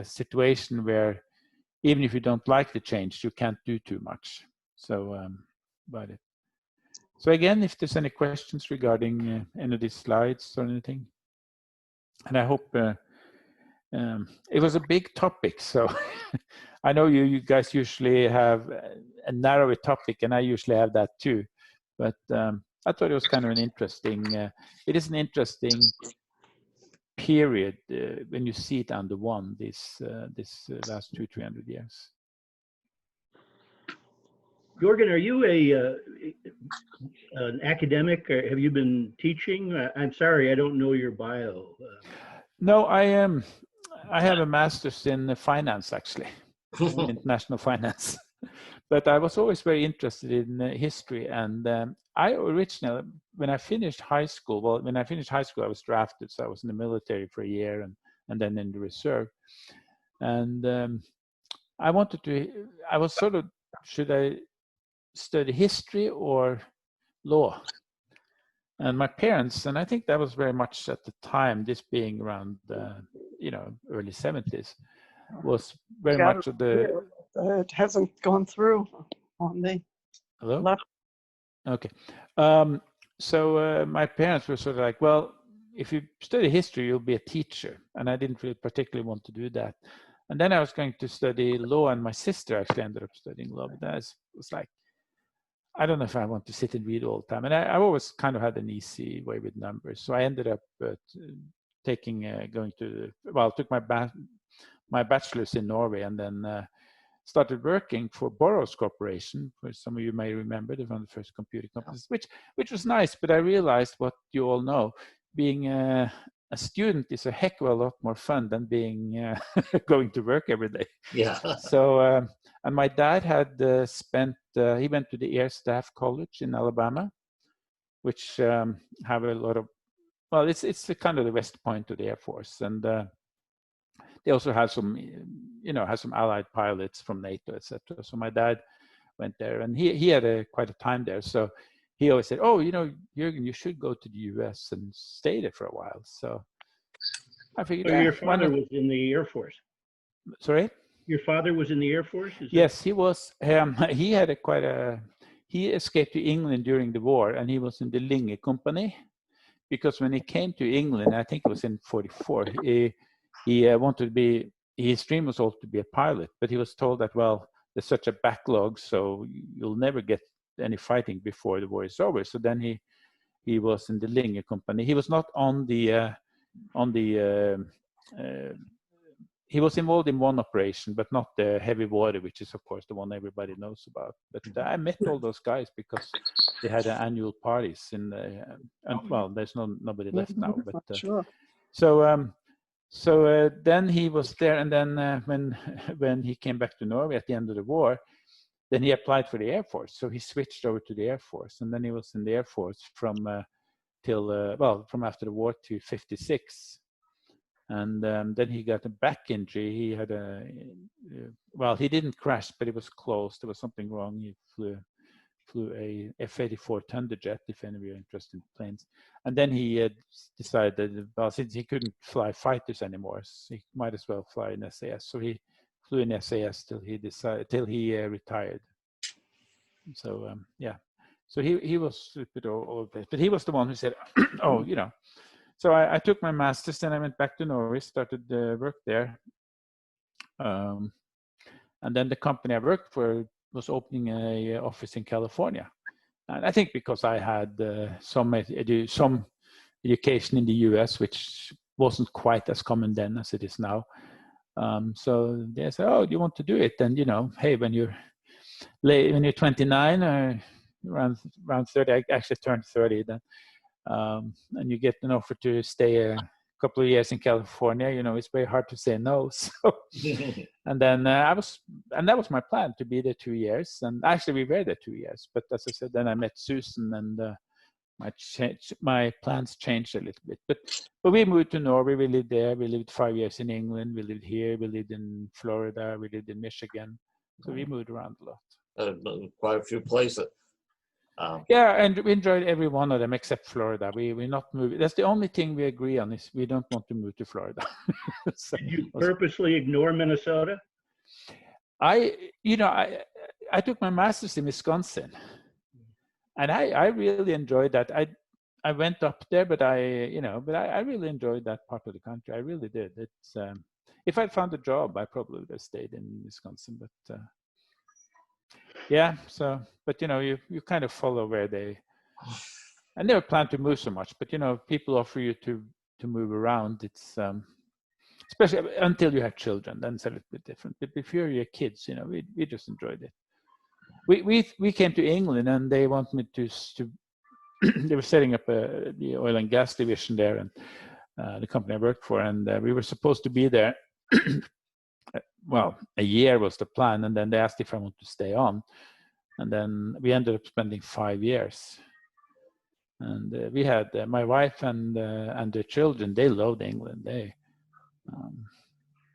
situation where even if you don't like the change, you can't do too much. So about it. So again, if there's any questions regarding any of these slides or anything, and I hope it was a big topic. So I know you guys usually have a narrower topic, and I usually have that too. But I thought it was kind of an interesting. It is an interesting period when you see it under one. This last 200-300 years. Jorgen, are you an academic, or have you been teaching? I'm sorry, I don't know your bio. No, I am. I have a master's in finance, actually, in international finance. But I was always very interested in history, and I originally, when I finished high school, I was drafted, so I was in the military for a year, and then in the reserve. And I was sort of, should I study history or law? And my parents, and I think that was very much at the time, this being around early 70s, was very much of the. It hasn't gone through on the left. Okay. So my parents were sort of like, well, if you study history, you'll be a teacher. And I didn't really particularly want to do that. And then I was going to study law, and my sister actually ended up studying law. But that was like, I don't know if I want to sit and read all the time. And I always kind of had an easy way with numbers. So I ended up took my bachelor's in Norway, and then started working for Burroughs Corporation, which some of you may remember, one of the first computer companies, which was nice. But I realized what you all know: being a student is a heck of a lot more fun than being going to work every day. Yeah. So, and my dad had he went to the Air Staff College in Alabama, which have a lot of, well, it's the kind of the West Point of the Air Force, and they also have some, some allied pilots from NATO, etc. So my dad went there, and he had quite a time there. So he always said, "Oh, Jorgen, you should go to the U.S. and stay there for a while." So I figured. So your father was in the Air Force. Sorry. Your father was in the Air Force? Yes, he was. He escaped to England during the war, and he was in the Linge Company, because when he came to England, I think it was in '44, he wanted to be. His dream was also to be a pilot, but he was told that, well, there's such a backlog, so you'll never get any fighting before the war is over. So then he was in the Linge Company. He was not he was involved in one operation, but not the heavy water, which is, of course, the one everybody knows about. But I met all those guys because they had annual parties and well, there's nobody left now. But Sure. So then he was there, and then when he came back to Norway at the end of the war, then he applied for the Air Force. So he switched over to the Air Force, and then he was in the Air Force from after the war to '56. And then he got a back injury. He had he didn't crash, but it was close. There was something wrong. He flew a F-84 Thunderjet, if any of you are interested in planes. And then he decided, well, since he couldn't fly fighters anymore, so he might as well fly an SAS. So he flew an SAS till he retired. So yeah. So he was a bit old, but he was the one who said, "Oh, So I took my master's, then I went back to Norway, started work there. And then the company I worked for was opening an office in California. And I think because I had some education in the US, which wasn't quite as common then as it is now. So they said, "Oh, do you want to do it?" And, hey, when you're 29 or around 30, I actually turned 30 then. And you get an offer to stay a couple of years in California, it's very hard to say no. So, and then that was my plan, to be there 2 years. And actually we were there 2 years, but as I said, then I met Susan, and my plans changed a little bit. But we moved to Norway. We lived there. We lived 5 years in England. We lived here. We lived in Florida. We lived in Michigan. So we moved around a lot. Quite a few places. Yeah, and we enjoyed every one of them except Florida. We're not moving. That's the only thing we agree on is we don't want to move to Florida. So, Did you purposely ignore Minnesota? I took my master's in Wisconsin, and I really enjoyed that. I went up there, but I really enjoyed that part of the country. I really did. It's if I found a job, I probably would have stayed in Wisconsin. But yeah, so but you kind of follow where they. I never planned to move so much, but people offer you to move around. It's especially until you have children, then it's a little bit different. But if you're your kids, we just enjoyed it. We came to England and they wanted me to they were setting up the oil and gas division there, and the company I worked for, and we were supposed to be there. Well, a year was the plan, and then they asked if I wanted to stay on, and then we ended up spending 5 years. And we had my wife and the children. They loved England.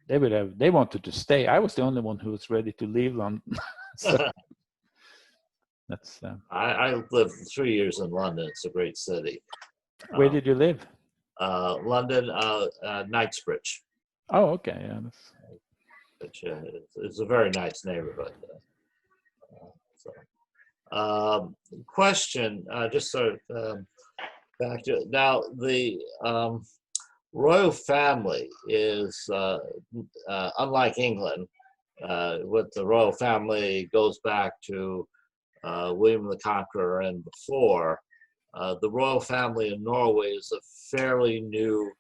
They wanted to stay. I was the only one who was ready to leave London. So that's. I lived 3 years in London. It's a great city. Where did you live? London, Knightsbridge. Oh, okay. Yeah. Which it's a very nice neighborhood. Question, just sort of back to now the royal family is unlike England. With the royal family goes back to William the Conqueror and before. The royal family in Norway is a fairly new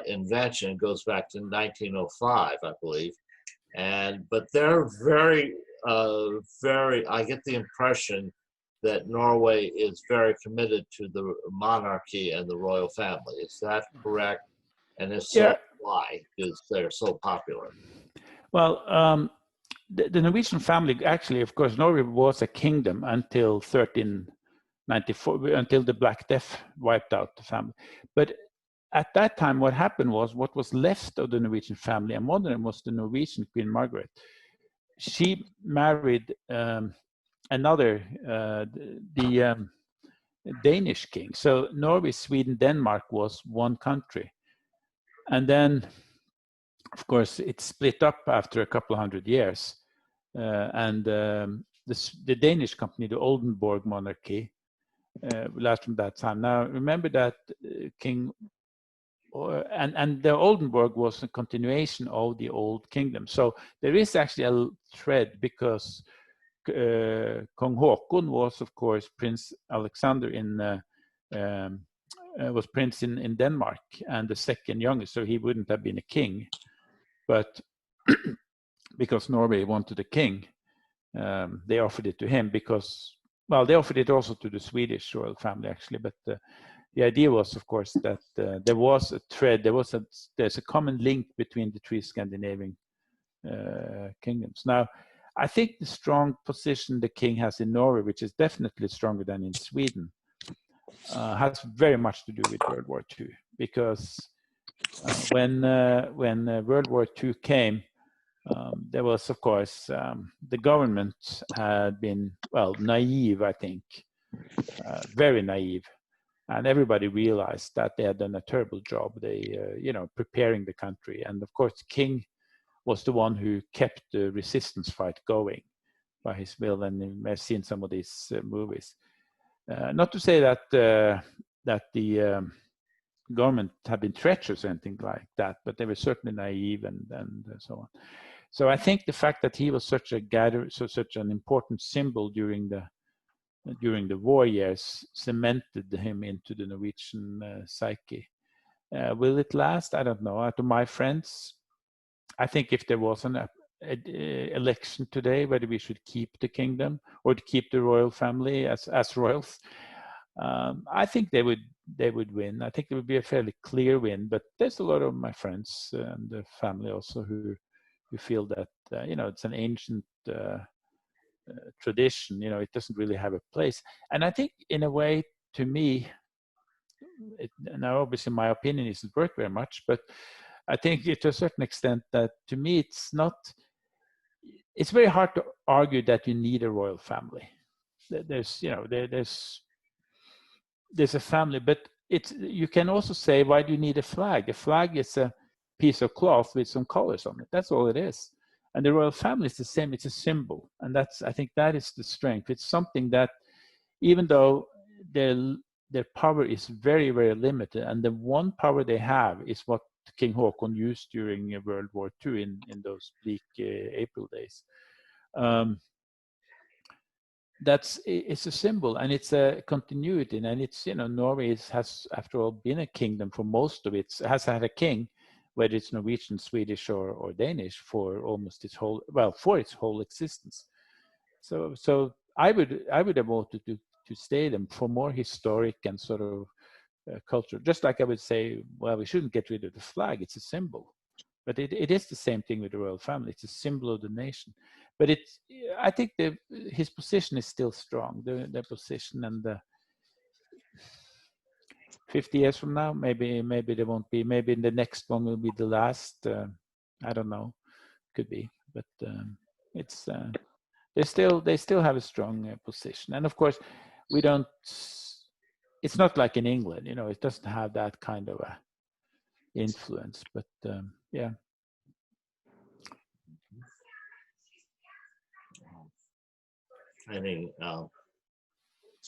invention. It goes back to 1905, I believe. But they're very, I get the impression that Norway is very committed to the monarchy and the royal family. Is that correct? And if so, Yeah. why? Because they're so popular. Well, the Norwegian family, actually, of course, Norway was a kingdom until 1394, until the Black Death wiped out the family. But at that time, what happened was what was left of the Norwegian family, and one of them was the Norwegian Queen Margaret. She married another, the Danish king. So Norway, Sweden, Denmark was one country. And then, of course, it split up after a couple of 100 years. The Danish company, the Oldenburg monarchy, last from that time. Now, remember that King, and the Oldenburg was a continuation of the old kingdom. So there is actually a thread because Kong Haakon was, of course, Prince Alexander was prince in Denmark and the second youngest, so he wouldn't have been a king. But because Norway wanted a king, they offered it to him because, well, they offered it also to the Swedish royal family, actually. But the idea was, of course, that there was a thread, there's a common link between the three Scandinavian kingdoms. Now, I think the strong position the king has in Norway, which is definitely stronger than in Sweden, has very much to do with World War II. Because when World War II came, there was, of course, the government had been, well, naive, I think, very naive. And everybody realized that they had done a terrible job. They, preparing the country. And of course, the king was the one who kept the resistance fight going by his will. And you may have seen some of these movies. Not to say that the government had been treacherous or anything like that, but they were certainly naive and so on. So I think the fact that he was such an important symbol during the war years cemented him into the Norwegian psyche. Will it last? I don't know. To my friends, I think if there was an election today, whether we should keep the kingdom or to keep the royal family as royals, I think they would win. I think it would be a fairly clear win. But there's a lot of my friends and the family also who feel that it's an ancient tradition. It doesn't really have a place. And I think, in a way, to me, now obviously my opinion isn't worth very much, but I think to a certain extent that to me it's very hard to argue that you need a royal family. there's there's a family, but you can also say, why do you need a flag? A flag is a piece of cloth with some colors on it. That's all it is. And the royal family is the same. It's a symbol, and I think that is the strength. It's something that, even though their power is very, very limited, and the one power they have is what King Haakon used during World War II in those bleak April days. It's a symbol, and it's a continuity, and it's, Norway has after all been a kingdom for most of it. Has had a king, whether it's Norwegian, Swedish, or Danish, for almost its whole existence. So I would have voted to stay them for more historic and sort of culture. Just like I would say, well, we shouldn't get rid of the flag. It's a symbol. But it is the same thing with the royal family. It's a symbol of the nation. But I think his position is still strong. Their position, and 50 years from now, maybe there won't be. Maybe the next one will be the last. I don't know. Could be. But it's they still have a strong position. And of course, we don't. It's not like in England. It doesn't have that kind of a influence. But yeah.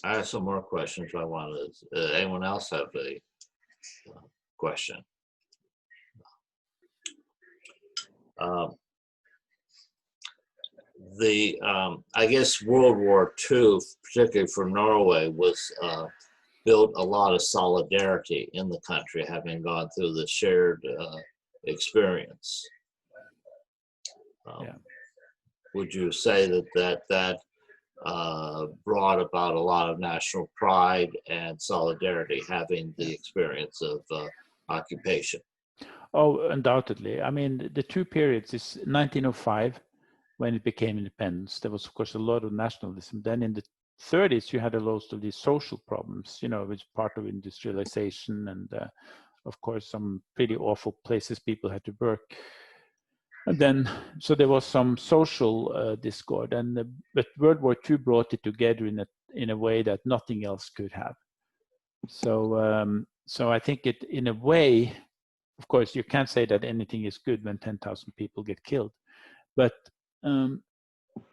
I have some more questions I wanted. Anyone else have a question? I guess World War II, particularly for Norway, was built a lot of solidarity in the country, having gone through the shared experience. Would you say that brought about a lot of national pride and solidarity, having the experience of occupation? Oh, undoubtedly. I mean, the two periods is 1905, when it became independence. There was, of course, a lot of nationalism. Then in the 30s, you had a lot of these social problems, which part of industrialization, and of course, some pretty awful places people had to work. And then, so there was some social discord, but World War II brought it together in a way that nothing else could have. So I think it, in a way, of course, you can't say that anything is good when 10,000 people get killed, but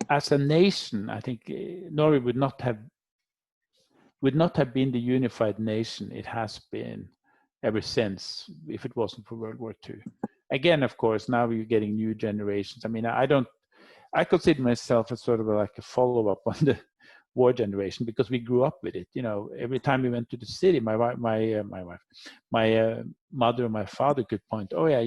as a nation, I think Norway would not have been the unified nation it has been ever since if it wasn't for World War II. Again, of course, now you're getting new generations. I mean, I consider myself as sort of like a follow-up on the war generation, because we grew up with it. Every time we went to the city, my mother and my father could point, oh yeah,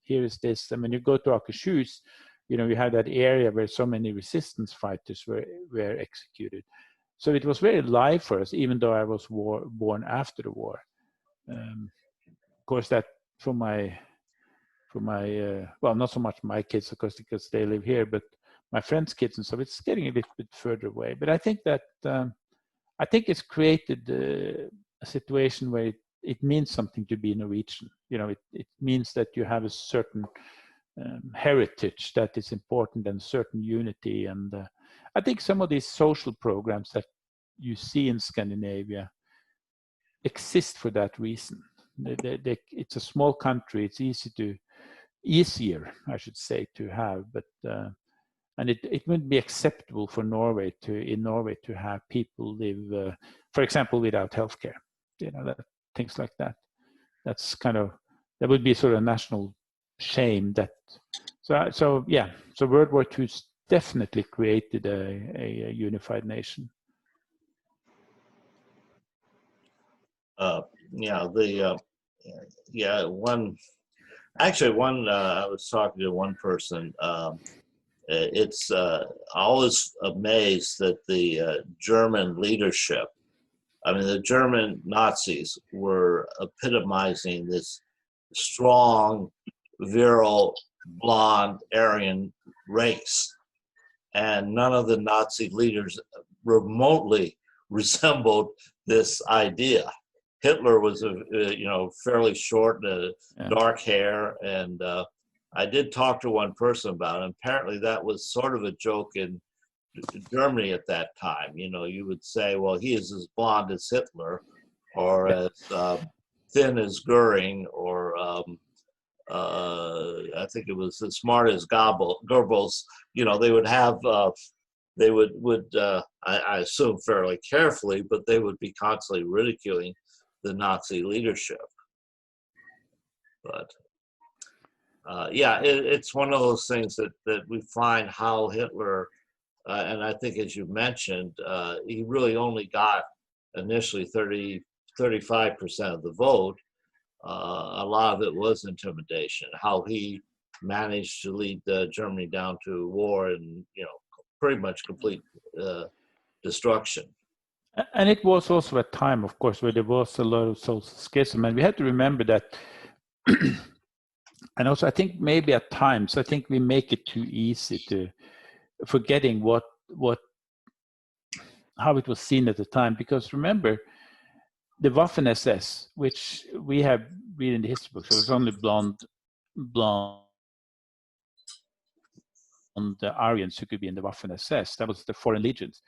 here is this. I mean, you go to Akershus, you have that area where so many resistance fighters were executed. So it was very live for us, even though I was born after the war. Of course, that for my well, not so much my kids, of course, because they live here, but my friends' kids and so it's getting a little bit further away. But I think that it's created a situation where it means something to be Norwegian. It means that you have a certain heritage that is important, and certain unity. And I think some of these social programs that you see in Scandinavia exist for that reason. It's a small country. It's easier, I should say, to have, but and it wouldn't be acceptable for Norway to have people live, for example, without healthcare. Things like that. That's that would be sort of national shame. So World War II definitely created a unified nation. I was talking to one person. It's always amazed that the German leadership, I mean, the German Nazis were epitomizing this strong, virile, blonde, Aryan race. And none of the Nazi leaders remotely resembled this idea. Hitler was fairly short, dark hair, and I did talk to one person about it. Apparently, that was sort of a joke in Germany at that time. You know, you would say, well, he is as blonde as Hitler, or as thin as Goering, or I think it was as smart as Goebbels. You know, they would have, they would I assume fairly carefully, but they would be constantly ridiculing the Nazi leadership. But yeah, it's one of those things that we find how Hitler, and I think as you mentioned, he really only got initially 35% of the vote. A lot of it was intimidation, how he managed to lead Germany down to war and, you know, pretty much complete destruction. And it was also a time, of course, where there was a lot of social schism. And we have to remember that, and also I think maybe at times, I think we make it too easy to forgetting how it was seen at the time. Because remember, the Waffen-SS, which we have read in the history books, it was only blonde Aryans who could be in the Waffen-SS. That was the Foreign Legions.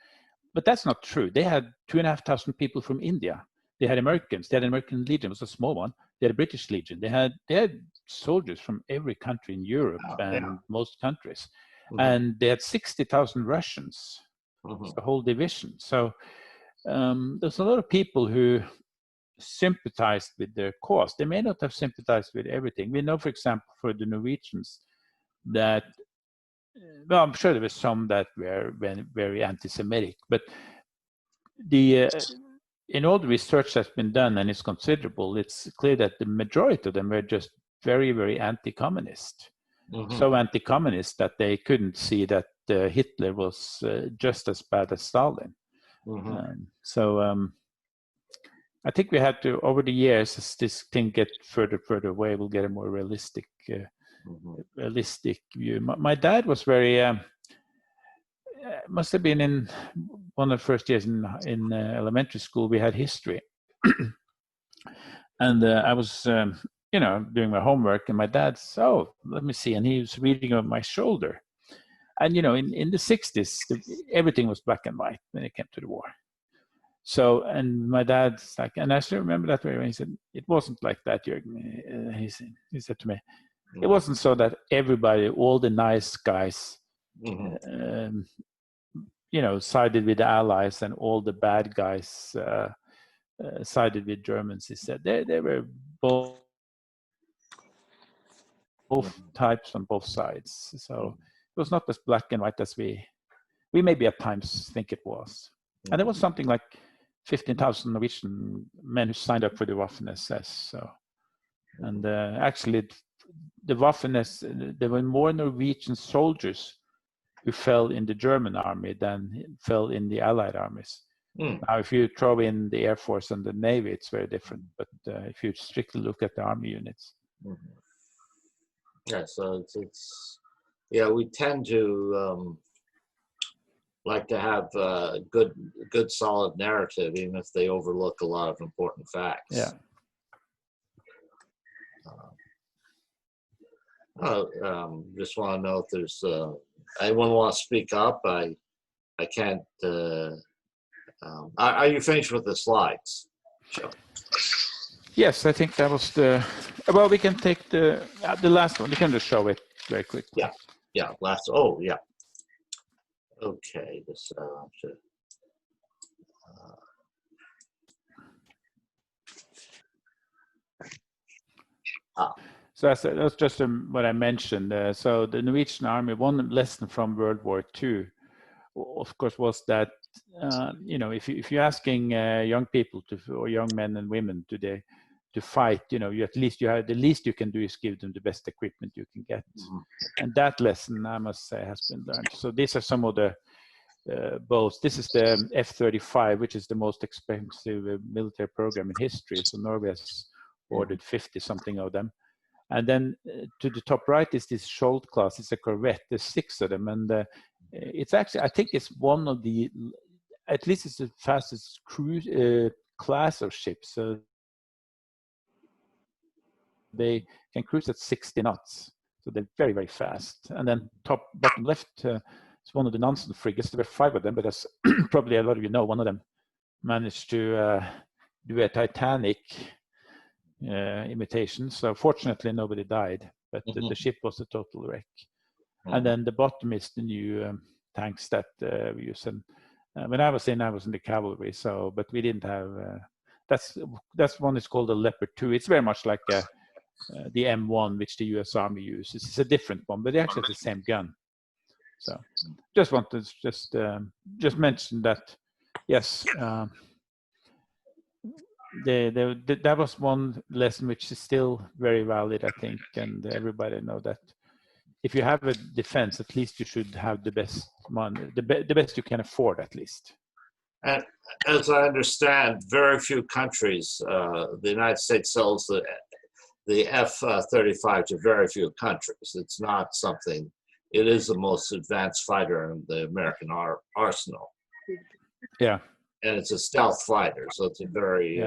But that's not true. They had 2,500 people from India. They had Americans. They had an American Legion. It was a small one. They had a British Legion. They had soldiers from every country in Europe and most countries. Mm-hmm. And they had 60,000 Russians, the whole division. So there's a lot of people who sympathized with their cause. They may not have sympathized with everything. We know, for example, for the Norwegians, that, well, I'm sure there were some that were very anti-Semitic, but in all the research that's been done, and it's considerable, it's clear that the majority of them were just very, very anti-communist. So anti-communist that they couldn't see that Hitler was just as bad as Stalin. I think we had to, over the years, as this thing get further away, we'll get a more realistic view. My dad was very, must have been in one of the first years in elementary school, we had history. And I was, you know, doing my homework, and my dad said, oh, let me see. And he was reading on my shoulder. And, you know, in the 60s, everything was black and white when it came to the war. So, and my dad's like, and I still remember that very well. He said, it wasn't like that, Jorgen. He said to me, it wasn't so that everybody, all the nice guys, you know, sided with the Allies, and all the bad guys sided with Germans. He said they were both types on both sides. So it was not as black and white as we maybe at times think it was. And there was something like 15,000 Norwegian men who signed up for the Waffen-SS. So, and actually, the Waffen-SS, there were more Norwegian soldiers who fell in the German army than fell in the Allied armies. Now, if you throw in the Air Force and the Navy, it's very different. But if you strictly look at the army units. Yeah, so it's yeah, we tend to like to have good solid narrative, even if they overlook a lot of important facts. Yeah. Just want to know if there's anyone want to speak up. I can't. Are you finished with the slides? Sure. Yes, I think that was the. Well, we can take the last one. We can just show it very quickly. Yeah. Last. Oh, yeah. Okay. This. So that's just what I mentioned. So the Norwegian army, one lesson from World War II, of course, was that you know, if you're asking young people or young men and women today to fight, you know, the least you can do is give them the best equipment you can get, and that lesson, I must say, has been learned. So these are some of the boats. This is the F-35, which is the most expensive military program in history. So Norway has ordered 50 something of them. And then to the top right is this Skjold class. It's a corvette. There's 6 of them, and it's actually, I think it's one of the, at least it's the fastest cruise class of ships. So they can cruise at 60 knots. So they're very, very fast. And then bottom left, it's one of the Nansen frigates. There were 5 of them, but as probably a lot of you know, one of them managed to do a Titanic imitation. So fortunately, nobody died, but the ship was a total wreck. And then the bottom is the new tanks that we use. And when I was in the cavalry. So, but we didn't have. That's one is called a Leopard 2. It's very much like the M1, which the U.S. Army uses. It's a different one, but they actually have the same gun. So, just want to just mention that. Yes, that was one lesson which is still very valid, I think, and everybody know that if you have a defense, at least you should have the best money, the best you can afford, at least. And as I understand, very few countries, the United States sells the F-35 to very few countries. It's not something, it is the most advanced fighter in the American arsenal. Yeah. And it's a stealth fighter, so it's a very...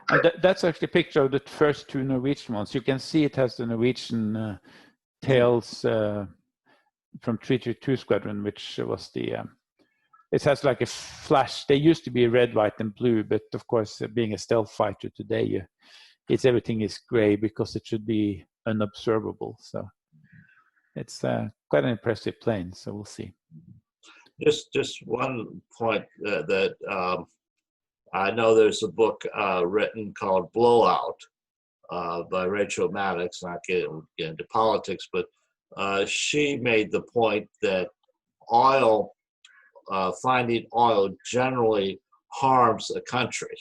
and that's actually a picture of the first 2 Norwegian ones. You can see it has the Norwegian tails from 332 Squadron, which was the... it has like a flash. They used to be red, white, and blue, but of course, being a stealth fighter today, everything is gray because it should be unobservable. So it's quite an impressive plane. So we'll see. Just one point that I know there's a book written called Blowout by Rachel Maddox. Not getting into politics, but she made the point that finding oil generally harms a country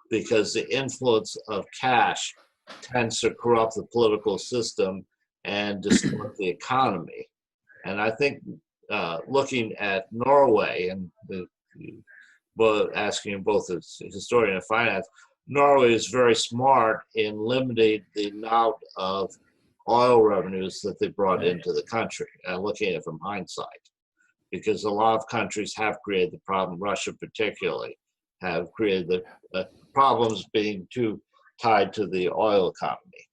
because the influence of cash tends to corrupt the political system and distort the economy. And I think looking at Norway and asking both as a historian and finance, Norway is very smart in limiting the amount of oil revenues that they brought into the country, looking at it from hindsight. Because a lot of countries have created the problem, Russia particularly, have created the problems being too tied to the oil economy.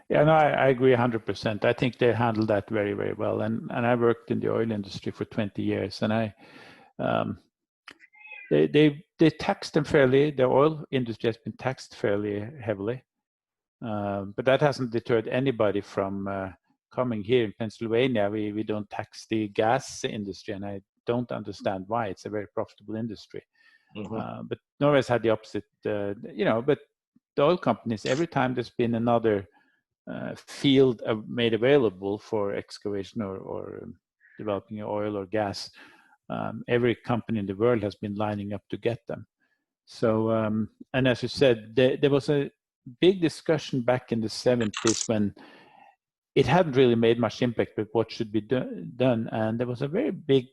Yeah, no, I agree 100%. I think they handled that very, very well. And I worked in the oil industry for 20 years, and they taxed them fairly. The oil industry has been taxed fairly heavily, but that hasn't deterred anybody from coming here in Pennsylvania. We don't tax the gas industry, and I don't understand why. It's a very profitable industry. But Norway's had the opposite, but the oil companies, every time there's been another field made available for excavation or developing oil or gas, every company in the world has been lining up to get them. So, and as you said, there was a big discussion back in the 70s when it hadn't really made much impact with what should be done. And there was a very big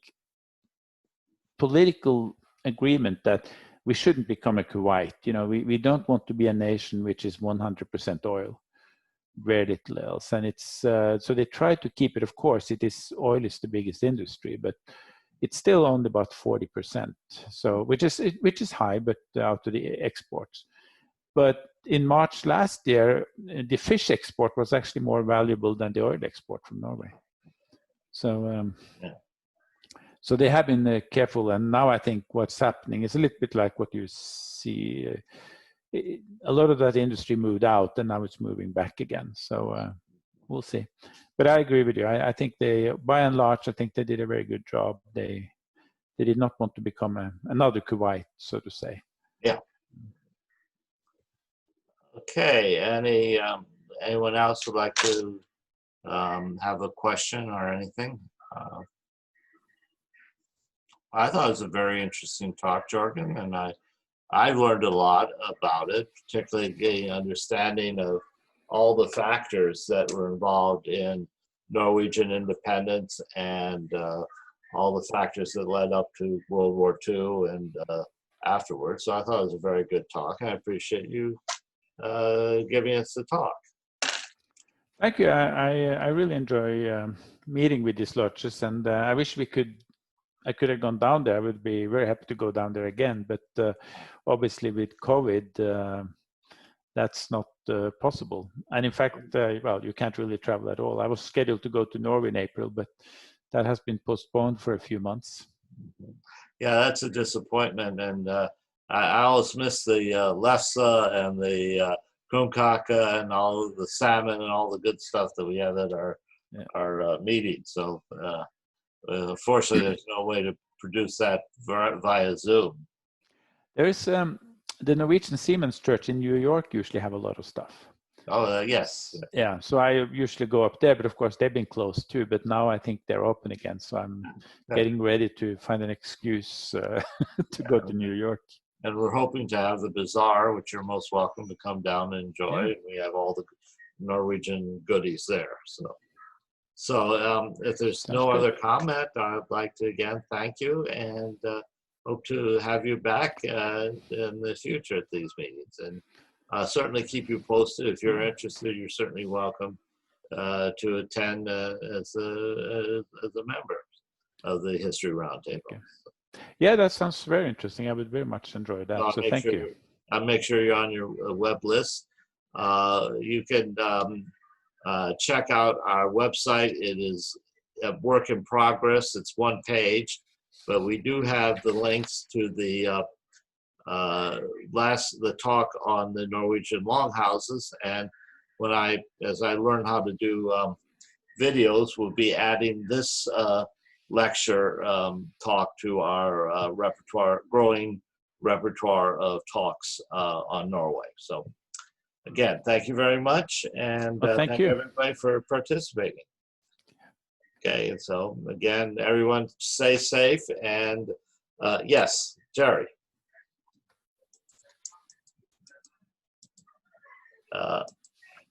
political agreement that we shouldn't become a Kuwait. We don't want to be a nation which is 100% oil, very little else. And it's so they try to keep it. Of course, oil is the biggest industry, but it's still only about 40%. So which is high, but out of the exports. But in March last year, the fish export was actually more valuable than the oil export from Norway. So so they have been careful, and now I think what's happening is a little bit like what you see. A lot of that industry moved out, and now it's moving back again. So we'll see. But I agree with you. I think they, by and large, I think they did a very good job. They did not want to become another Kuwait, so to say. Yeah. Okay. Anyone else would like to have a question or anything? I thought it was a very interesting talk, Jorgen, and I learned a lot about it, particularly getting understanding of all the factors that were involved in Norwegian independence and all the factors that led up to World War II and afterwards. So I thought it was a very good talk. I appreciate you giving us the talk. Thank you. I really enjoy meeting with these lodges, and I wish I could have gone down there. I would be very happy to go down there again, but obviously with COVID, that's not possible. And in fact, well, you can't really travel at all. I was scheduled to go to Norway in April, but that has been postponed for a few months. Yeah, that's a disappointment. And I always miss the lefse and the krumkake and all of the salmon and all the good stuff that we have at our meetings. So fortunately, there's no way to produce that via Zoom. There is the Norwegian Seamen's Church in New York usually have a lot of stuff. Oh, yes. Yeah, so I usually go up there, but of course they've been closed too. But now I think they're open again, so I'm getting ready to find an excuse to go to New York. And we're hoping to have the bazaar, which you're most welcome to come down and enjoy. Yeah. We have all the Norwegian goodies there. So if there's no other comment, I'd like to again thank you and hope to have you back in the future at these meetings. And certainly keep you posted. If you're interested, you're certainly welcome to attend as a member of the History Roundtable. Okay. Yeah, that sounds very interesting. I would very much enjoy that. So thank you. I'll make sure you're on your web list. You can check out our website. It is a work in progress. It's one page, but we do have the links to the talk on the Norwegian longhouses. And as I learn how to do videos, we'll be adding this lecture talk to our growing repertoire of talks on Norway. So again, thank you very much. And thank you everybody for participating. Okay, and so again, everyone stay safe. And yes, Jerry.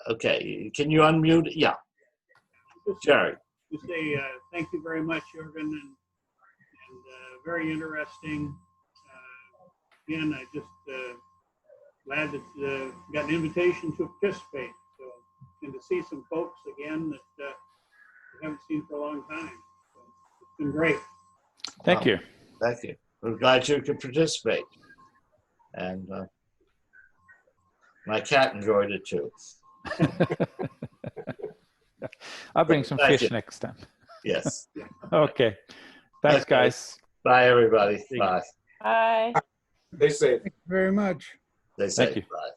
Okay, can you unmute? Yeah, Jerry. To say thank you very much, Jorgen, and very interesting. Again, I just glad that got an invitation to participate. So, and to see some folks again that we haven't seen for a long time. So it's been great. Thank you. Thank you. We're glad you could participate. And my cat enjoyed it too. I'll bring some fish next time. Yes. Okay. Thanks, guys. Bye, everybody. Bye. Bye. Stay safe. Thank you very much. Stay safe. Thank you. Bye.